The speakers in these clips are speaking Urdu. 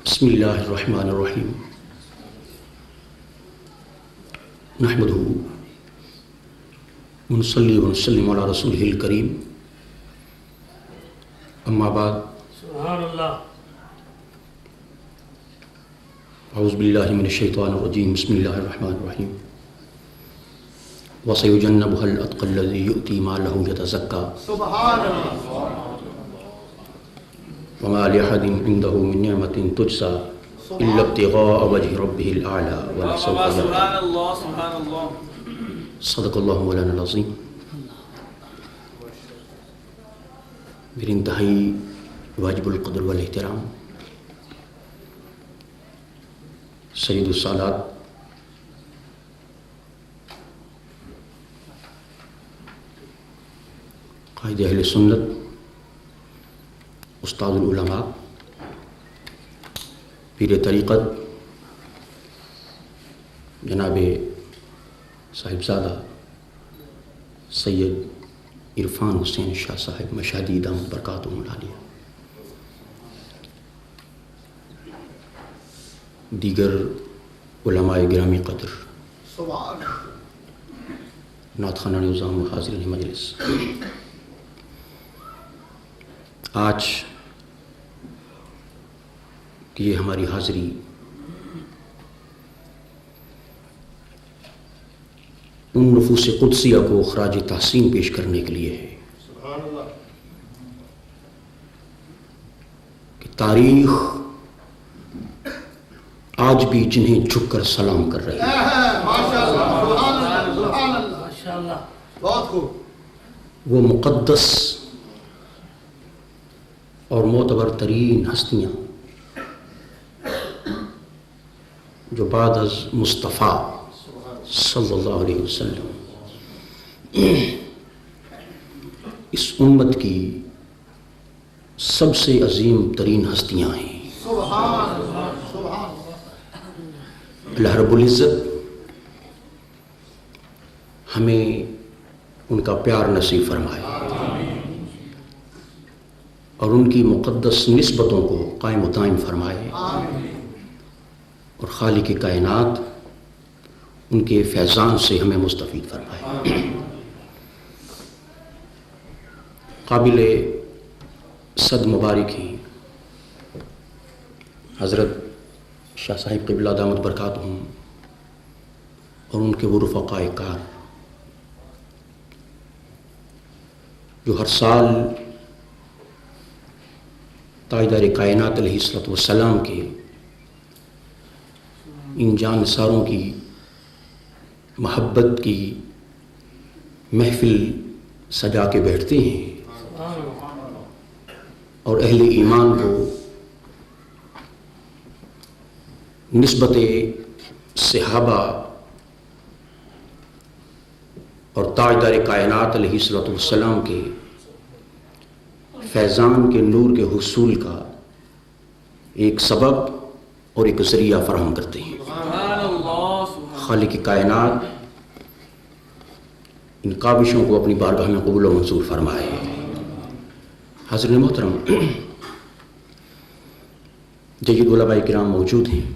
بسم اللہ الرحمن الرحیم نحمدہ ونصلی ونسلم علی رسولہ الکریم اما بعد سبحان اللہ. اعوذ باللہ من الشیطان الرجیم بسم اللہ الرحمن الرحیم وسیجنبها الاتقى الذی یؤتی مالہ یتزکیٰ سبحان اللہ. وما لأحد عنده من نعمة تجزى إلا ابتغاء وجه ربه الأعلى ولسوف يرضى. سبحان اللہ سبحان اللہ. صدق اللہ مولانا العظیم. میرے انتہائی واجب القدر والاحترام سید السادات قائد اہل سنت استاد العلماء پیر طریقت جناب صاحبزادہ سید عرفان حسین شاہ صاحب مشاہدی دامت برکاتہم العالیہ، دیگر علماء گرامی قدر، سبحان نعت خوانان نظام و حاضرین مجلس، آج کی یہ ہماری حاضری ان نفوس قدسیہ کو خراج تحسین پیش کرنے کے لیے ہے اللہ. کہ تاریخ آج بھی جنہیں جھک کر سلام کر رہی ہے، ماشاء اللہ. سبحان اللہ. سبحان اللہ. ماشاء اللہ. بہت خوب. وہ مقدس اور معتبر ترین ہستیاں جو بعد از مصطفیٰ صلی اللہ علیہ وسلم اس امت کی سب سے عظیم ترین ہستیاں ہیں. سبحان اللہ. سبحان اللہ. اللہ رب العزت ہمیں ان کا پیار نصیب فرمائے اور ان کی مقدس نسبتوں کو قائم و دائم فرمائے اور خالق کائنات ان کے فیضان سے ہمیں مستفید فرمائے. قابل صد مبارک ہیں حضرت شاہ صاحب قبلہ دامت برکاتہم اور ان کے وہ رفقاء کار جو ہر سال تاجدار کائنات علیہ السلام کے ان جان نثاروں کی محبت کی محفل سجا کے بیٹھتے ہیں اور اہل ایمان کو نسبت صحابہ اور تاجدار کائنات علیہ السلام کے فیضان کے نور کے حصول کا ایک سبب اور ایک ذریعہ فراہم کرتے ہیں. خالق کائنات ان کاوشوں کو اپنی بارگاہ میں قبول و منظور فرمائے. حضرت محترم، جید علماء کرام موجود ہیں،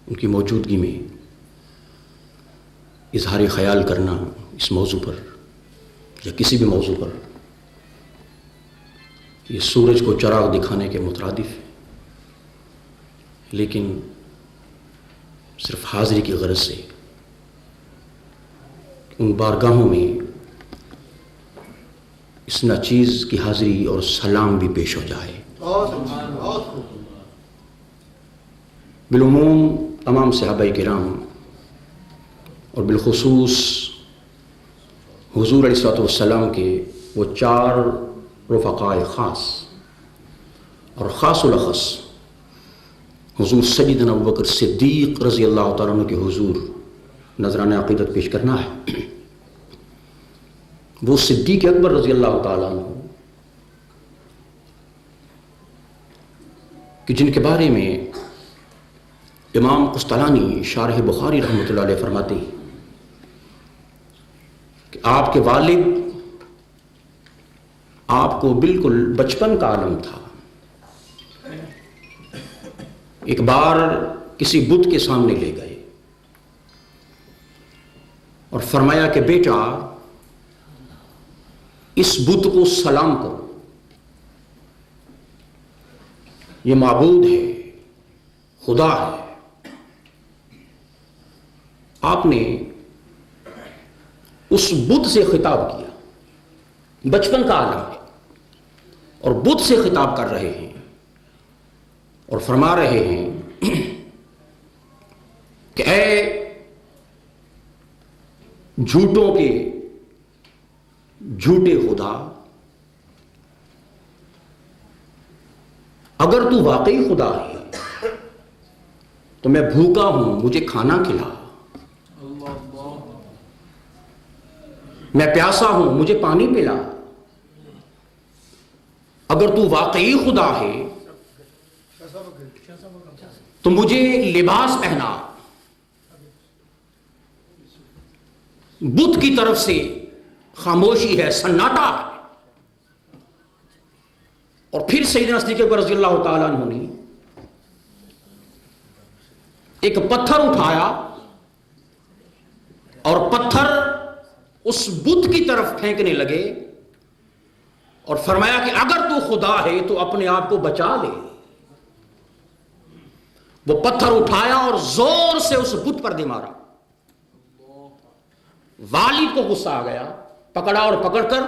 ان کی موجودگی میں اظہار خیال کرنا اس موضوع پر یا کسی بھی موضوع پر یہ سورج کو چراغ دکھانے کے مترادف ہے، لیکن صرف حاضری کی غرض سے ان بارگاہوں میں اس ناچیز کی حاضری اور سلام بھی پیش ہو جائے. بہت اچھا. بہت خوب. بالعموم تمام صحابہ کرام اور بالخصوص حضور علیہ السلام کے وہ چار رفقاء خاص اور خاص الاخص حضور سیدنا ابوبکر صدیق رضی اللہ تعالیٰ عنہ کے حضور نذرانہ عقیدت پیش کرنا ہے. وہ صدیق اکبر رضی اللہ تعالیٰ عنہ کہ جن کے بارے میں امام قسطلانی شارح بخاری رحمۃ اللہ علیہ فرماتے ہیں کہ آپ کے والد آپ کو بالکل بچپن کا عالم تھا ایک بار کسی بت کے سامنے لے گئے اور فرمایا کہ بیٹا اس بت کو سلام کرو، یہ معبود ہے، خدا ہے۔ آپ نے اس بت سے خطاب کیا، بچپن کا عالم ہے اور بت سے خطاب کر رہے ہیں اور فرما رہے ہیں کہ اے جھوٹوں کے جھوٹے خدا، اگر تو واقعی خدا ہے تو میں بھوکا ہوں، مجھے کھانا کھلا، میں پیاسا ہوں، مجھے پانی پلا، اگر تو واقعی خدا ہے تو مجھے لباس پہنا۔ بت کی طرف سے خاموشی ہے، سناٹا ہے۔ اور پھر سیدنا صدیق اکبر رضی اللہ تعالیٰ عنہ نے ایک پتھر اٹھایا اور پتھر اس بت کی طرف پھینکنے لگے اور فرمایا کہ اگر تو خدا ہے تو اپنے آپ کو بچا لے۔ وہ پتھر اٹھایا اور زور سے اس بت پر دے مارا۔ والد کو غصہ آ گیا، پکڑا اور پکڑ کر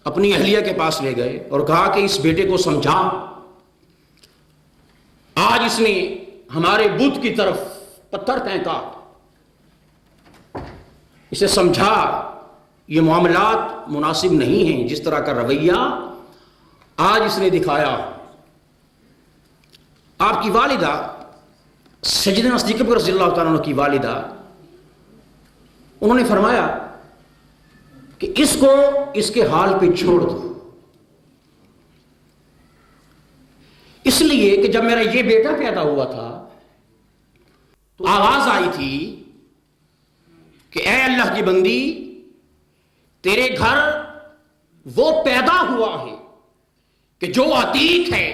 اپنی اہلیہ کے پاس لے گئے اور کہا کہ اس بیٹے کو سمجھا، آج اس نے ہمارے بت کی طرف پتھر پھینکا، اسے سمجھا یہ معاملات مناسب نہیں ہیں، جس طرح کا رویہ آج اس نے دکھایا۔ آپ کی والدہ سیدنا صدیق اکبر رضی اللہ تعالیٰ عنہ کی والدہ، انہوں نے فرمایا کہ اس کو اس کے حال پہ چھوڑ دو، اس لیے کہ جب میرا یہ بیٹا پیدا ہوا تھا تو آواز آئی تھی کہ اے اللہ کی بندی، تیرے گھر وہ پیدا ہوا ہے کہ جو عتیق ہے،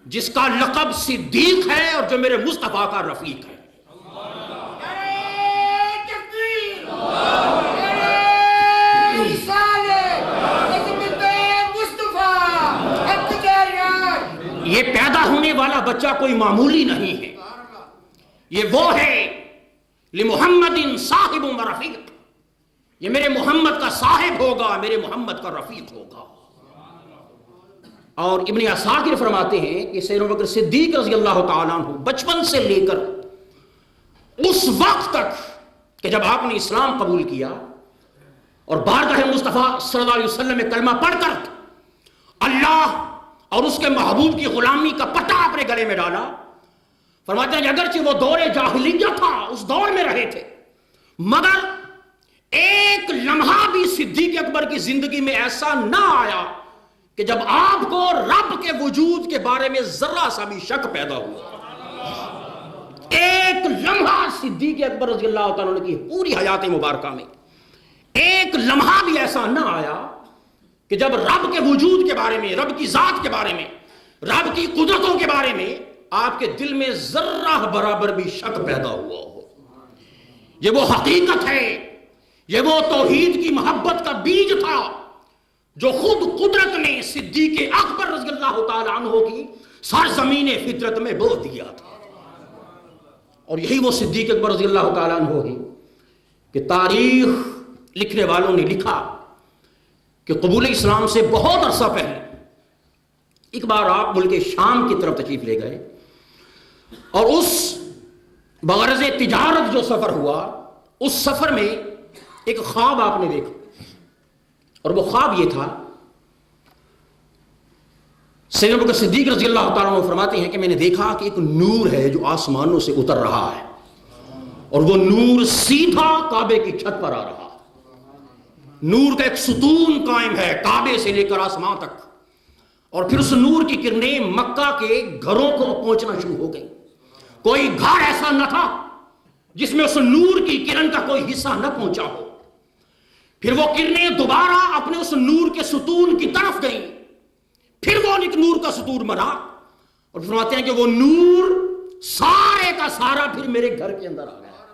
جس کا لقب صدیق ہے اور جو میرے مصطفیٰ کا رفیق ہے۔ یہ پیدا ہونے والا بچہ کوئی معمولی نہیں ہے، یہ وہ ہے لمحمد صاحب و رفیق، یہ میرے محمد کا صاحب ہوگا، میرے محمد کا رفیق ہوگا۔ اور ابن عساکر فرماتے ہیں کہ سیدنا ابوبکر صدیق رضی اللہ تعالیٰ عنہ بچپن سے لے کر اس وقت تک کہ جب آپ نے اسلام قبول کیا اور بارگاہ مصطفیٰ صلی اللہ علیہ وسلم میں کلمہ پڑھ کر اللہ اور اس کے محبوب کی غلامی کا پٹا اپنے گلے میں ڈالا، فرماتے ہیں کہ اگرچہ وہ دور جاہلیت تھا، اس دور میں رہے تھے، مگر ایک لمحہ بھی صدیق اکبر کی زندگی میں ایسا نہ آیا کہ جب آپ کو رب کے وجود کے بارے میں ذرا سا بھی شک پیدا ہوا۔ ایک لمحہ صدیق اکبر رضی اللہ تعالیٰ عنہ کی پوری حیات مبارکہ میں ایک لمحہ بھی ایسا نہ آیا کہ جب رب کے وجود کے بارے میں، رب کی ذات کے بارے میں، رب کی قدرتوں کے بارے میں آپ کے دل میں ذرہ برابر بھی شک پیدا ہوا ہو۔ یہ وہ حقیقت ہے، یہ وہ توحید کی محبت کا بیج تھا جو خود قدرت نے صدیق اکبر رضی اللہ تعالیٰ عنہ کی سرزمین فطرت میں بو دیا تھا۔ اور یہی وہ صدیق اکبر رضی اللہ تعالیٰ عنہ ہے کہ تاریخ لکھنے والوں نے لکھا کہ قبول اسلام سے بہت عرصہ پہلے ایک بار آپ ملک شام کی طرف تشریف لے گئے اور اس بغرض تجارت جو سفر ہوا، اس سفر میں ایک خواب آپ نے دیکھا، اور وہ خواب یہ تھا، سیدنا ابوبکر صدیق رضی اللہ تعالیٰ عنہ فرماتے ہیں کہ میں نے دیکھا کہ ایک نور ہے جو آسمانوں سے اتر رہا ہے اور وہ نور سیدھا کعبے کی چھت پر آ رہا ہے۔ نور کا ایک ستون قائم ہے کعبے سے لے کر آسمان تک، اور پھر اس نور کی کرنیں مکہ کے گھروں کو پہنچنا شروع ہو گئی۔ کوئی گھر ایسا نہ تھا جس میں اس نور کی کرن کا کوئی حصہ نہ پہنچا ہو۔ پھر وہ کرنیں دوبارہ اپنے اس نور کے ستون کی طرف گئیں، پھر وہ ایک نور کا ستون بنا، اور فرماتے ہیں کہ وہ نور سارے کا سارا پھر میرے گھر کے اندر آ گیا،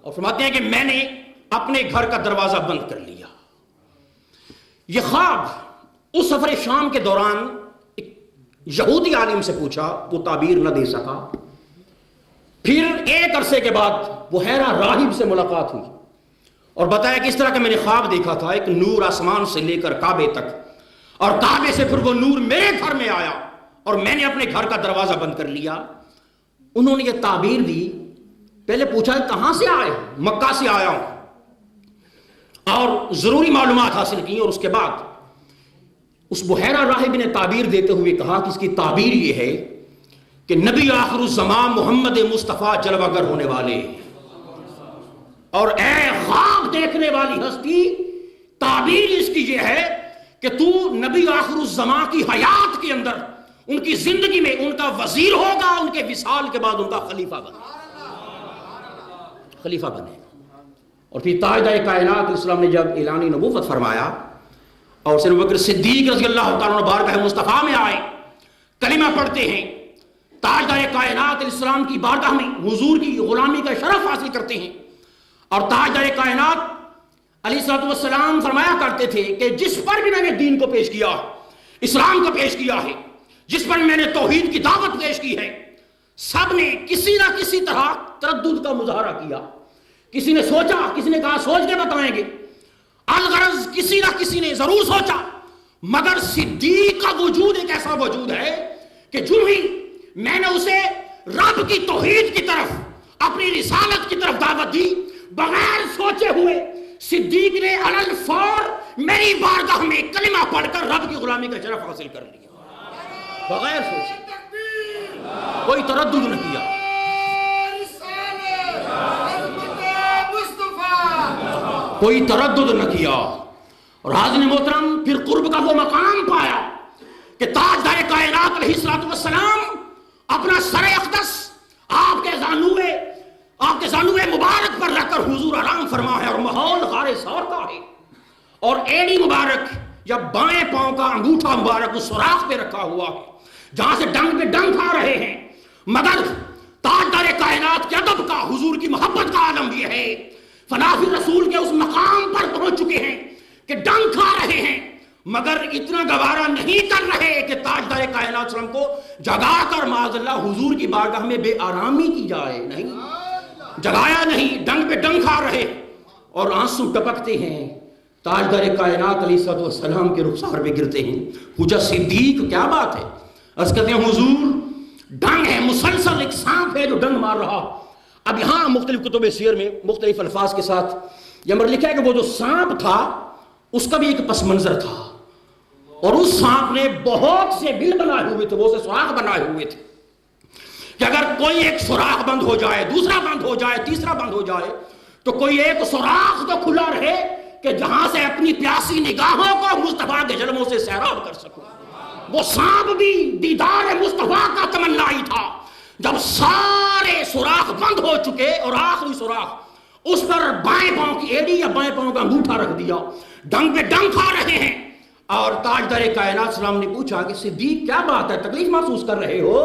اور فرماتے ہیں کہ میں نے اپنے گھر کا دروازہ بند کر لیا۔ یہ خواب اس سفر شام کے دوران ایک یہودی عالم سے پوچھا، وہ تعبیر نہ دے سکا۔ پھر ایک عرصے کے بعد بحیرہ راہب سے ملاقات ہوئی اور بتایا کہ اس طرح کا میں نے خواب دیکھا تھا، ایک نور آسمان سے لے کر کعبے تک، اور کعبے سے پھر وہ نور میرے گھر میں آیا اور میں نے اپنے گھر کا دروازہ بند کر لیا۔ انہوں نے یہ تعبیر دی، پہلے پوچھا کہاں سے آئے؟ مکہ سے آیا ہوں، اور ضروری معلومات حاصل کی، اور اس کے بعد اس بحیرہ راہب نے تعبیر دیتے ہوئے کہا کہ اس کی تعبیر یہ ہے کہ نبی آخر الزمان محمد مصطفیٰ جلوہ گر ہونے والے، اور اے خواب دیکھنے والی ہستی، تعبیر اس کی یہ ہے کہ تو نبی آخر الزمان کی حیات کے اندر ان کی زندگی میں ان کا وزیر ہوگا، ان کے وصال کے بعد ان کا خلیفہ بنے۔ اور پھر تاجدار کائنات اسلام نے جب اعلان نبوت فرمایا اور سیدنا ابوبکر صدیق رضی اللہ تعالیٰ عنہ بارگاہ مصطفیٰ میں آئے، کلمہ پڑھتے ہیں، تاجدار کائنات اسلام کی بارگاہ میں حضور کی غلامی کا شرف حاصل کرتے ہیں، اور تاجدار کائنات علیہ الصلوۃ والسلام فرمایا کرتے تھے کہ جس پر بھی میں نے دین کو پیش کیا، اسلام کو پیش کیا ہے، جس پر میں نے توحید کی دعوت پیش کی ہے، سب نے کسی نہ کسی طرح تردد کا مظاہرہ کیا۔ کسی نے سوچا، کسی نے کہا سوچ کے بتائیں گے، الغرض کسی نہ کسی نے ضرور سوچا، مگر صدیق کا وجود ایک ایسا وجود ہے کہ جو ہی میں نے اسے رب کی توحید کی طرف، اپنی رسالت کی طرف دعوت دی، بغیر سوچے ہوئے صدیق نے علی الفور میری بارگاہ میں کلمہ پڑھ کر رب کی غلامی کا شرف حاصل کر لیا، بغیر سوچے، کوئی تردد نہ کیا۔ کوئی تردد نہ کیا۔ اور حاضرین محترم، پھر قرب کا وہ مقام پایا کہ تاجدار کائنات علیہ الصلوۃ والسلام اپنا سر اقدس آپ کے زانوے مبارک پر رکھ کر حضور آرام فرما ہے، اور ماحول غار ثور کا ہے، اور ایڑی مبارک یا بائیں پاؤں کا انگوٹھا مبارک اس سوراخ پہ رکھا ہوا ہے جہاں سے ڈنگ پہ ڈنگ کھا رہے ہیں، مگر تاجدار کائنات کے ادب کا، حضور کی محبت کا عالم یہ ہے، فنافی رسول کے اس مقام پر پہنچ چکے ہیں کہ ڈنگ کھا رہے ہیں، مگر اتنا گوارا نہیں کر رہے کہ تاجدار کائنات وسلم کو جگا کر معاذ اللہ حضور کی بارگاہ میں بے آرامی کی جائے، نہیں جگایا، نہیں، ڈنگ پہ ڈنگ کھا رہے، اور آنسو ٹپکتے ہیں، تاجدار کائنات علیہ الصلوۃ والسلام کے رخسار پہ گرتے ہیں۔ پوچھا صدیق کیا بات ہے؟ عرض کرتے ہیں حضور ڈنگ ہے، مسلسل ایک سانپ ہے جو ڈنگ مار رہا۔ اب یہاں مختلف کتب سیر میں مختلف الفاظ کے ساتھ یہ لکھا ہے کہ وہ جو سانپ تھا اس کا بھی ایک پس منظر تھا، اور اس سانپ نے بہت سے بل بنائے ہوئے تھے، بہت سے سوراخ بنائے ہوئے تھے کہ اگر کوئی ایک سوراخ بند ہو جائے، دوسرا بند ہو جائے، تیسرا بند ہو جائے، تو کوئی ایک سوراخ تو کھلا رہے کہ جہاں سے اپنی پیاسی نگاہوں کو مصطفیٰ کے جلووں سے سیراب کر سکو۔ وہ سانپ بھی دیدار مصطفیٰ کا تمنائی تھا۔ جب سارے سوراخ بند ہو چکے اور آخری سوراخ، اس پر بائیں پاؤں کی ایڑی یا بائیں پاؤں کا انگوٹھا رکھ دیا، ڈنگ پہ ڈنگ کھا رہے ہیں، اور تاجدار کائنات سلام نے پوچھا کہ صدیق کیا بات ہے، تکلیف محسوس کر رہے ہو؟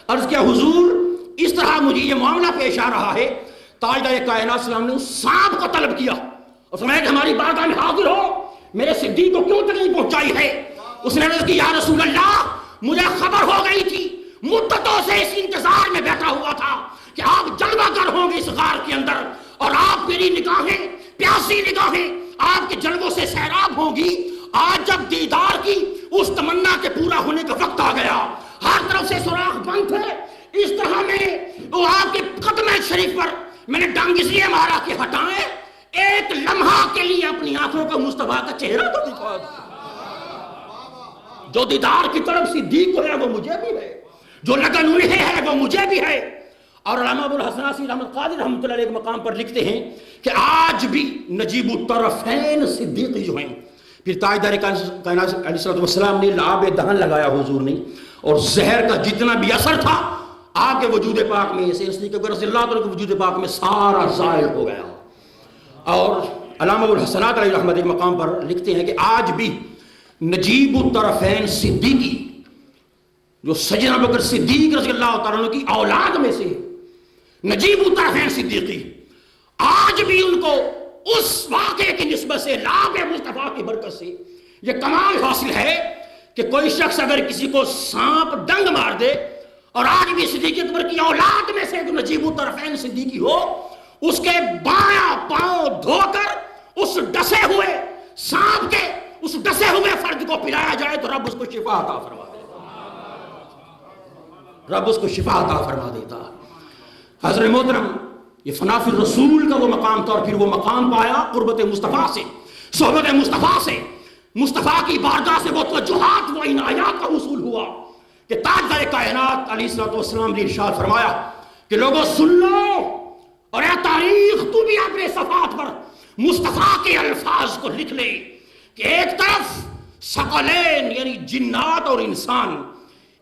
عرض کیا حضور اس طرح مجھے یہ معاملہ پیش آ رہا ہے۔ تاجدار کائنات سلام نے اس سانپ کو طلب کیا اور فرمایا کہ ہماری بارگاہ میں حاضر ہو، میرے صدیق کو کیوں تکلیف پہنچائی ہے؟ اس نے عرض کی یا رسول اللہ، مجھے خبر ہو گئی تھی، مدتوں سے اس انتظار میں بیٹھا ہوا تھا کہ آپ جلوہ گر ہوں گے اس غار کے اندر، اور آپ میری نگاہیں، پیاسی نگاہیں آپ کے جلووں سے سیراب ہوں گی۔ آج جب دیدار کی اس تمنا کے پورا ہونے کا وقت آ گیا، ہر طرف سے سوراخ بند تھے، اس طرح میں وہ آپ کے قدم شریف پر میں نے ڈنگ اس لیے مارا کہ ہٹائیں، ایک لمحہ کے لیے اپنی آنکھوں کا مصطفیٰ کا چہرہ تو دکھا دو۔ جو دیدار کی طرف صدیق کو ہے وہ مجھے بھی ہے، جو لگن انہیں ہے وہ مجھے بھی ہے۔ اور علامہ ابو الحسن عاصی رحمت قادر رحمۃ اللہ علیہ ایک مقام پر لکھتے ہیں کہ آج بھی نجیب الطرفین صدیقی جو ہیں، پھر تاجدار کائنات علیہ الصلوۃ والسلام نے لعاب دہن لگایا حضور نے، اور زہر کا جتنا بھی اثر تھا آپ کے وجود پاک میں سے اس لیے کہ رضی اللہ عنہ کے وجود پاک میں سارا زائل ہو گیا۔ اور علامہ ابو الحسنات علیہ رحمۃ ایک مقام پر لکھتے ہیں کہ آج بھی نجیب الطرفین صدیقی جو سیدنا ابوبکر صدیق رضی اللہ تعالیٰ عنہ کی اولاد میں سے نجیب الطرفین صدیقی، آج بھی ان کو اس واقعے کی نسبت سے لاب مصطفیٰ کی برکت سے یہ کمال حاصل ہے کہ کوئی شخص اگر کسی کو سانپ ڈنگ مار دے اور آج بھی صدیق اکبر کی اولاد میں سے جو نجیب الطرفین صدیقی ہو، اس کے بایاں پاؤں دھو کر اس ڈسے ہوئے سانپ کے اس ڈسے ہوئے فرد کو پلایا جائے تو رب اس کو شفا عطا فرما دیتا، رب اس کو شفا عطا فرما دیتا۔ حضرت محترم، یہ فنا فی الرسول کا وہ مقام تھا، اور پھر وہ مقام پایا قربت مصطفیٰ سے، صحبت مصطفیٰ سے، مصطفیٰ کی بارگاہ سے وہ توجہات وہ عنایات کا حصول ہوا کہ تاجدار کائنات علیہ الصلوۃ والسلام نے ارشاد فرمایا کہ لوگوں سن لو، اور اے تاریخ تو بھی اپنے صفحات پر مصطفیٰ کے الفاظ کو لکھ لے کہ ایک طرف ثقلین یعنی جنات اور انسان،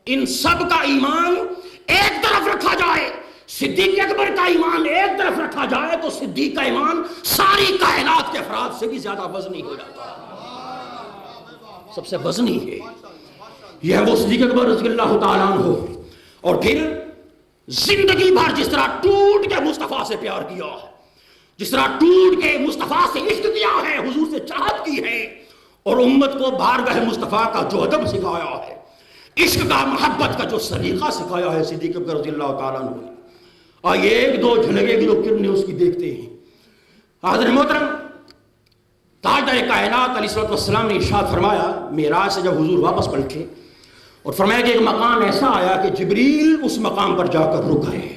ان سب کا ایمان ایک طرف رکھا جائے، صدیق اکبر کا ایمان ایک طرف رکھا جائے تو صدیق کا ایمان ساری کائنات کے افراد سے بھی زیادہ وزنی ہو جاتا ہے، سب سے وزنی ہے۔ یہ ہے وہ صدیق اکبر رضی اللہ تعالیٰ عنہ۔ اور پھر زندگی بھر جس طرح ٹوٹ کے مصطفیٰ سے پیار کیا ہے، جس طرح ٹوٹ کے مصطفیٰ سے عشق کیا ہے، حضور سے چاہت کی ہے، اور امت کو بارگاہ مصطفیٰ کا جو ادب سکھایا ہے، عشق کا محبت کا جو سلیقہ سکھایا ہے صدیق اکبر رضی اللہ تعالیٰ عنہ نے، آئیے ایک دو جھلکے کی کرنیں اس کی دیکھتے ہیں۔ حضرت محترم، تاجدار کائنات علیہ الصلوۃ والسلام نے ارشاد فرمایا معراج سے جب حضور واپس پلٹے اور فرمایا کہ ایک مقام ایسا آیا کہ جبریل اس مقام پر جا کر رک گئے۔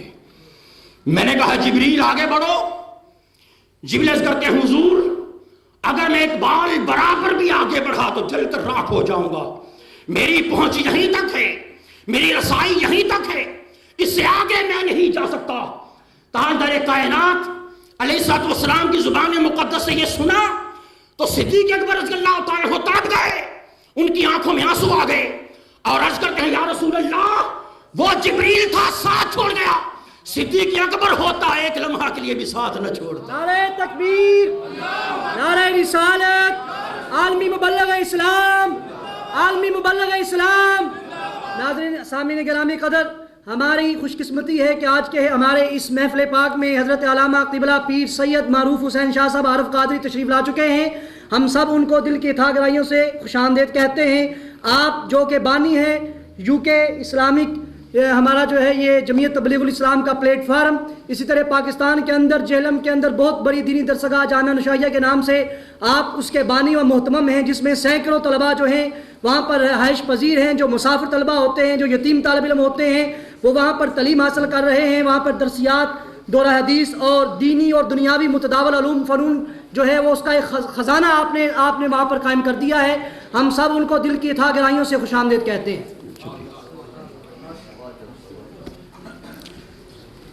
میں نے کہا جبریل آگے بڑھو۔ جبریل عرض کرتے ہیں حضور اگر میں ایک بال برابر بھی آگے بڑھا تو جل کر راکھ ہو جاؤں گا، میری پہنچ یہیں تک ہے، میری رسائی یہیں تک ہے، اس سے آگے میں نہیں جا سکتا۔ تاجدار کائنات علیہ الصلوۃ والسلام کی زبان مقدس سے یہ سنا تو صدیق اکبر رضی اللہ تعالیٰ عنہ تڑپ گئے، ان کی آنکھوں میں آنسو آ گئے اور عرض کرتے ہیں یا رسول اللہ وہ جبریل تھا ساتھ چھوڑ گیا، صدیق اکبر ہوتا ایک لمحہ کے لیے بھی ساتھ نہ چھوڑتا۔ نعرہ تکبیر، نعرہ رسالت، عالمی مبلغ اسلام، عالمی مبلغ اسلام۔ ناظرین سامعین گرامی قدر، ہماری خوش قسمتی ہے کہ آج کے ہمارے اس محفل پاک میں حضرت علامہ قبلہ پیر سید معروف حسین شاہ صاحب عارف قادری تشریف لا چکے ہیں۔ ہم سب ان کو دل کی اتھا گرائیوں سے خوش آمدید کہتے ہیں۔ آپ جو کہ بانی ہیں یو کے اسلامک ہمارا جو ہے یہ جمعیت تبلیغ الاسلام کا پلیٹ فارم، اسی طرح پاکستان کے اندر جہلم کے اندر بہت بڑی دینی درسگاہ جامعہ نشائیہ کے نام سے آپ اس کے بانی و محتمم ہیں، جس میں سینکڑوں طلباء جو ہیں وہاں پر رہائش پذیر ہیں، جو مسافر طلباء ہوتے ہیں، جو یتیم طالب علم ہوتے ہیں وہ وہاں پر تعلیم حاصل کر رہے ہیں، وہاں پر درسیات، دورہ حدیث اور دینی اور دنیاوی متداول علوم فنون جو ہے وہ اس کا ایک خزانہ آپ نے وہاں پر قائم کر دیا ہے۔ ہم سب ان کو دل کی اتھا گرائیوں سے خوش آمدید کہتے ہیں۔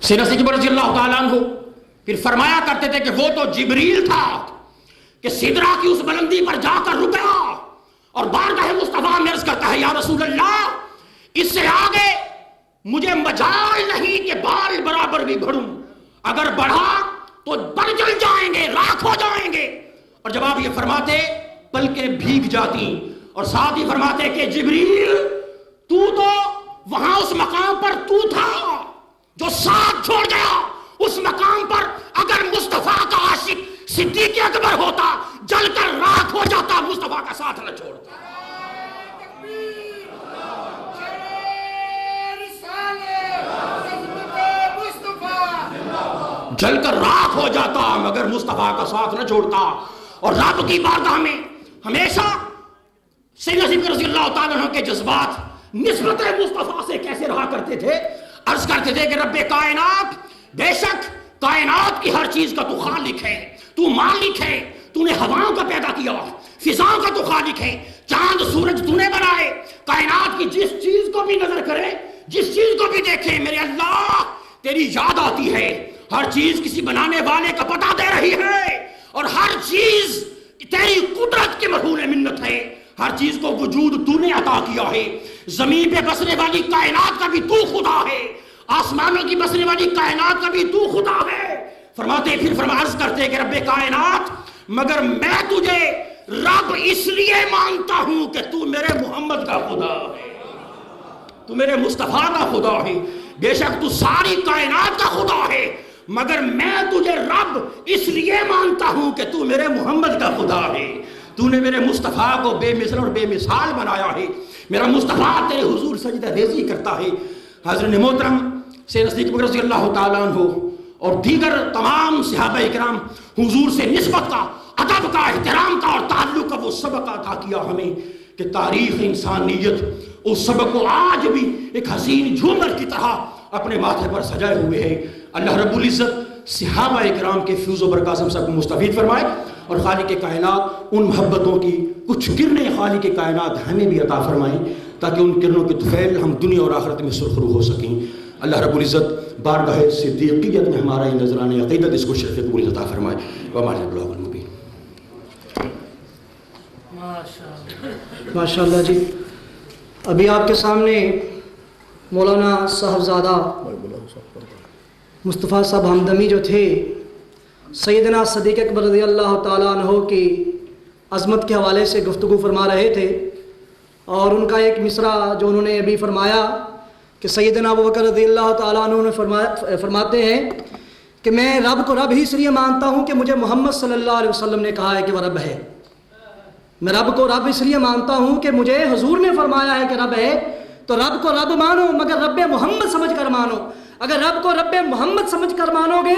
سیدنا صدیق رضی اللہ تعالیٰ عنہ پھر فرمایا کرتے تھے کہ وہ تو جبریل تھا کہ سدرا کی اس بلندی پر جا کر رکا اور بارگاہ مصطفیٰ میں عرض کرتا ہے یا رسول اللہ اس سے آگے مجھے مجال نہیں کہ بال برابر بھی بڑھوں، اگر بڑھا تو بڑھ جل جائیں گے، راکھ ہو جائیں گے۔ اور جب آپ یہ فرماتے پلکیں بھیگ جاتی، اور ساتھ ہی فرماتے کہ جبریل تو وہاں اس مقام پر تو تھا جو ساتھ چھوڑ گیا، اس مقام پر اگر مصطفیٰ کا عاشق صدیق اکبر ہوتا جل کر راکھ ہو جاتا، مصطفیٰ کا ساتھ نہ چھوڑتا۔ جل کر راکھ ہو جاتا مگر مصطفیٰ کا ساتھ نہ چھوڑتا۔ اور رب کی بارگاہ میں ہمیشہ سیدنا صدیق رضی اللہ تعالیٰ عنہ کے جذبات نسبت مصطفیٰ سے کیسے رہا کرتے تھے؟ عرض کرتے تھے کہ رب کائنات بے شک کائنات کی ہر چیز کا تو خالق ہے، تو مالک ہے، تو نے ہواؤں کا پیدا کیا، فضاؤں کا تو خالق ہے، چاند سورج تو نے بنائے، کائنات کی جس چیز کو بھی نظر کرے، جس چیز کو بھی دیکھے میرے اللہ تیری یاد آتی ہے، ہر چیز کسی بنانے والے کا پتہ دے رہی ہے، اور ہر چیز تیری قدرت کی مرہون منت ہے، ہر چیز کو وجود تو نے عطا کیا ہے، زمین پہ بسنے والی کائنات کا بھی تو خدا ہے، آسمانوں کی بسنے والی کائنات کا بھی تو خدا ہے۔ فرماتے پھر عرض کرتے کہ رب کائنات مگر میں تجھے رب اس لیے مانتا ہوں کہ تو میرے محمد کا خدا ہے۔ تو میرے مصطفیٰ کا خدا ہے، بے شک تو ساری کائنات کا خدا ہے، مگر میں تجھے رب اس لیے مانتا ہوں کہ تو میرے محمد کا خدا ہے، تو نے میرے مصطفیٰ کو بے مثل اور بے مثال بنایا ہے، میرا مصطفیٰ تیرے حضور سجدہ ریزی کرتا ہے۔ حضرت محترم سیدنا صدیق رضی اللہ تعالیٰ عنہ اور دیگر تمام صحابہ اکرام حضور سے نسبت کا، ادب کا، احترام کا اور تعلق کا وہ سبق عطا کیا ہمیں کہ تاریخ انسانیت اس سبق کو آج بھی ایک حسین جھومر کی طرح اپنے ماتھے پر سجائے ہوئے ہے۔ اللہ رب العزت صحابہ اکرام کے فیض و برکات ہم سب کو مستفید فرمائے، اور خالق کائنات ان محبتوں کی کچھ کرنیں خالق کائنات ہمیں بھی عطا فرمائیں تاکہ ان کرنوں کے طفیل ہم دنیا اور آخرت میں سرخرو ہو سکیں۔ اللہ رب العزت بارگاہ صدیقیت میں ہمارا یہ نذرانہ عقیدت اس کو شرف قبول عطا فرمائے۔ وما البلاغ المبین۔ ماشاء اللہ جی، ابھی آپ کے سامنے مولانا صاحبزادہ مصطفیٰ صاحب ہمدمی جو تھے سیدنا صدیق اکبر رضی اللہ تعالیٰ عنہ کی عظمت کے حوالے سے گفتگو فرما رہے تھے، اور ان کا ایک مصرع جو انہوں نے ابھی فرمایا کہ سیدنا ابوبکر رضی اللہ تعالیٰ عنہ نے فرماتے ہیں کہ میں رب کو رب ہی اس لیے مانتا ہوں کہ مجھے محمد صلی اللہ علیہ وسلم نے کہا ہے کہ وہ رب ہے۔ میں رب کو رب اس لیے مانتا ہوں کہ مجھے حضور نے فرمایا ہے کہ رب ہے، تو رب کو رب مانو مگر رب محمد سمجھ کر مانو۔ اگر رب کو رب محمد سمجھ کر مانو گے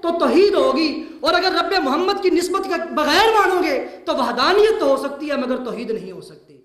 تو توحید ہوگی، اور اگر رب محمد کی نسبت کے بغیر مانو گے تو وحدانیت تو ہو سکتی ہے مگر توحید نہیں ہو سکتی۔